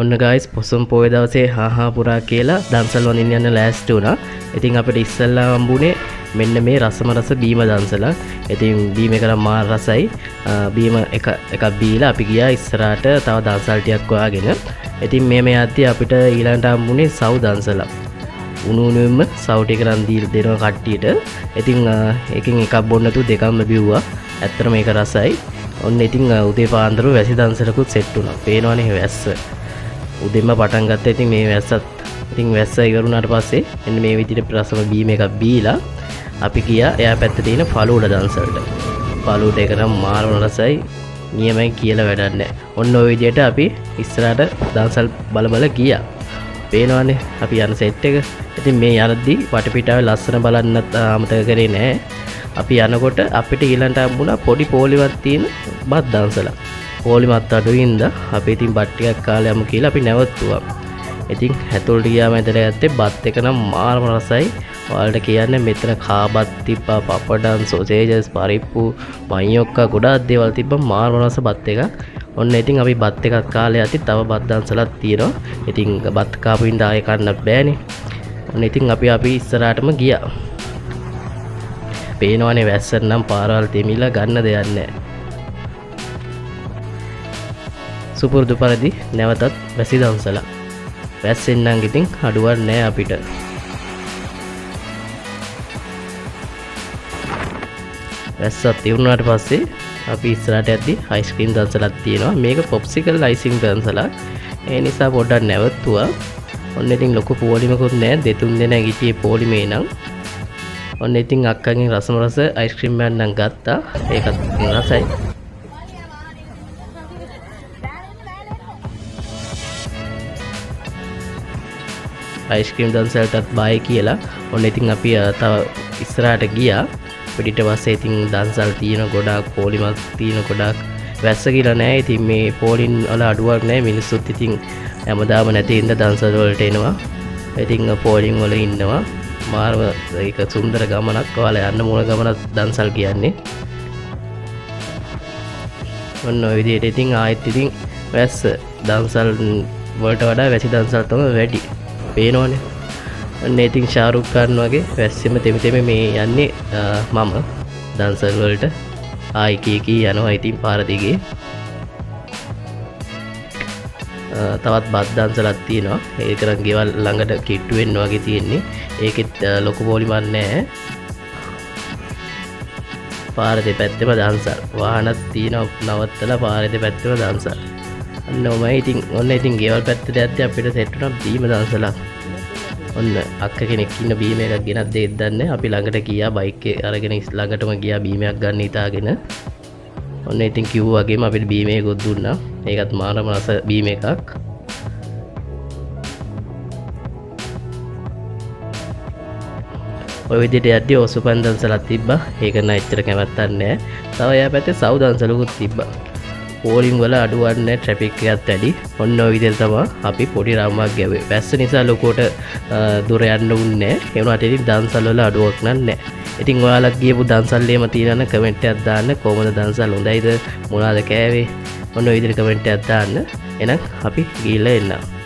ඔන්න ගයිස් පොසොන් පොය දවසේ හාහා පුරා කියලා දන්සල් වඳින්න යන්න ලෑස්ති වුණා. ඉතින් අපිට ඉස්සල්ලා හම්බුනේ මෙන්න මේ රසම රස බීම දන්සලක්. ඉතින් බීම එක නම් මාර රසයි. බීම එකක් බීලා අපි ගියා ඉස්සරහට තව දන්සල් ටිකක් හොයාගෙන. ඉතින් මේ යද්දී අපිට ඊළඟට හම්බුනේ සව් දන්සලක්. උණු උණුවෙන්ම සව් ටික නම් දීලා දෙනවා කට්ටියට. ඉතින් එකකින් එකක් බොන්න තු දෙකක්ම බිව්වා. ඇත්තටම මේක රසයි. ඔන්න ඉතින් උදේ පාන්දර වැසි දන්සලකුත් සෙට් වුණා. පේනවනේ වැස්ස. උදෙන්ම පටන් ගත්තා. ඉතින් මේ වැස්සත් ඉතින් වැස්ස ඉවර වුණාට පස්සේ එන්න මේ විදිහට රසම බීම එකක් බීලා අපි ගියා එයා පැත්තේ තියෙන ෆලුඩ දන්සලට. ෆලුඩ එක නම් මාරම රසයි. නියමයි කියලා වැඩක් නැහැ. ඔන්න ඔය විදිහට අපි ඉස්සරහට දන්සල් බල ගියා. පේනවනේ අපි යන සෙට් එක. ඉතින් මේ යනදී වටපිටාවේ ලස්සන බලන්නත් අමතක කරේ නැහැ. අපි යනකොට අපිට ඊළඟට හම්බුණා පොඩි පොලිමක් තියෙන බත් දන්සලක්. පොලිමත් අඩුයින්ද අපි ඉතින් බත් ටිකක් කාලා යමු කියලා අපි නැවතුවා. ඉතින් හැතුල්ට ගියාම ඇදලා ගත්තේ බත් එක නම් මාරම රසයි. ඔයාලට කියන්නේ මෙතන කාබත් තිබ්බා, පපඩම්, සොසේජස්, පරිප්පු, මයියොක්කා ගොඩාක් දේවල් තිබ්බා. මාරම රස බත් එකක්. ඔන්න ඉතින් අපි බත් එකක් කාලා යද්දි තව බත් දන්සලක් තියෙනවා. ඉතින් බත් කාපු ඉඳ ආයෙ කන්න බෑනේ. ඔන්න ඉතින් අපි ඉස්සරහටම ගියා. පේනවනේ වැස්සට නම් පාරවල් තෙමිලා ගන්න දෙයක් නැහැ. සුපුරුදු පරිදි නැවතත් වැසි දන්සලා. වැස්සෙන් නම් ඉතින් අඩුවක් නැහැ අපිට. වැස්සත් ඉවරුනාට පස්සේ අපි ඉස්සරහට යද්දි අයිස්ක්‍රීම් දන්සලක් තියෙනවා. මේක පොප්සිකල් අයිසිං දන්සලක්. ඒ නිසා පොඩ්ඩක් නැවතුවා. ඔන්න ඉතින් ලොකු පොලිමකුත් නැහැ. දෙතුන් දෙනා ගිටියේ පොලිමේ නම්. ඔන්න ඉතින් අක්කගෙන් රසම රස අයිස්ක්‍රීම් එකක් නම් ගත්තා. ඒකත් රසයි. අයිස්ක්‍රීම් දන්සලටත් බයි කියලා. ඔන්න ඉතින් අපි තව ඉස්සරහට ගියා. පිටිට පස්සේ ඉතින් දන්සල් තියෙන ගොඩාක් පොලිමක් තියෙන ගොඩාක් වැස්ස කියලා නෑ. ඉතින් මේ පොලින් වල අඩුවක් නෑ. මිනිස්සුත් ඉතින් හැමදාම නැති ඉඳ දන්සල් වලට එනවා. ඉතින් පොලින් වල ඉන්නවා. මාරම ඒක සුන්දර ගමනක්. ඔයාලා යන්න මුල ගමනක් දන්සල් කියන්නේ. ඔන්න ඔය විදිහට ඉතින් ආයෙත් ඉතින් වැස්ස දන්සල් වලට වඩා වැසි දන්සල් තමයි වැඩි. පේනවනේ. ඔන්න ඉතින් ශාරුක් ඛාන් වගේ වැස්සෙම තෙමි මේ යන්නේ මම දන්සල් වලට ආයි කී යනවා ඉතින් පාර දිගේ. තවත් බත් දන්සලක් තියෙනවා. ඒක නම් ගෙවල් ළඟට කිට්ටු වෙන්න වගේ තියෙන්නේ. ඒකෙත් ලොකු පොලිමක් නැහැ. පාර දෙපැත්තෙම දන්සල්. වාහනත් තියෙනවා නවත්තලා පාර දෙපැත්තෙම දන්සල්. ඔන්න ඉතින් ගෙවල් පැත්තට යද්දී අපිට සෙට් වුණා බීම දන්සලක්. ඔන්න අක්ක කෙනෙක් ඉන්න බීම එකක් ගෙනත් දෙන්න දන්නේ. අපි ළඟට ගියා බයික් එක අරගෙන ළඟටම ගියා බීමයක් ගන්න හිතාගෙන. ඔන්න ඉතින් කිව්වා වගේම අපිට බීම එකක් දුන්නා. ඒකත් මාරම රස බීම එකක්. ඔය විදිහට යද්දී ඔසුපන් දන්සලක් තිබ්බා. ඒක නම් ඇත්තට කැමැත්තක් නැහැ. තව එයා පැත්තේ සව් දන්සලකුත් තිබ්බා. පෝලිං වල අඩුවක් නැහැ. ට්‍රැෆික් එකත් වැඩි. ඔන්න ඔය විදිහට තමයි අපි පොඩි රාමයක් ගැව්වේ. වැස්ස නිසා ලොකුවට දුර යන්න උන්නේ නැහැ. ඒ වුණාට ඉතින් දන්සල් වල අඩුවක් නැහැ. ඉතින් ඔයාලා ගියපු දන්සල් එහෙම තියෙනවා නම් කමෙන්ට් එකක් දාන්න. කොහොමද දන්සල් හොඳයිද? මොනවාද කෑවේ? ඔන්න ඔය විදිහට කමෙන්ට් එකක් දාන්න. එහෙනම් අපි ගිහිල්ලා එන්නම්.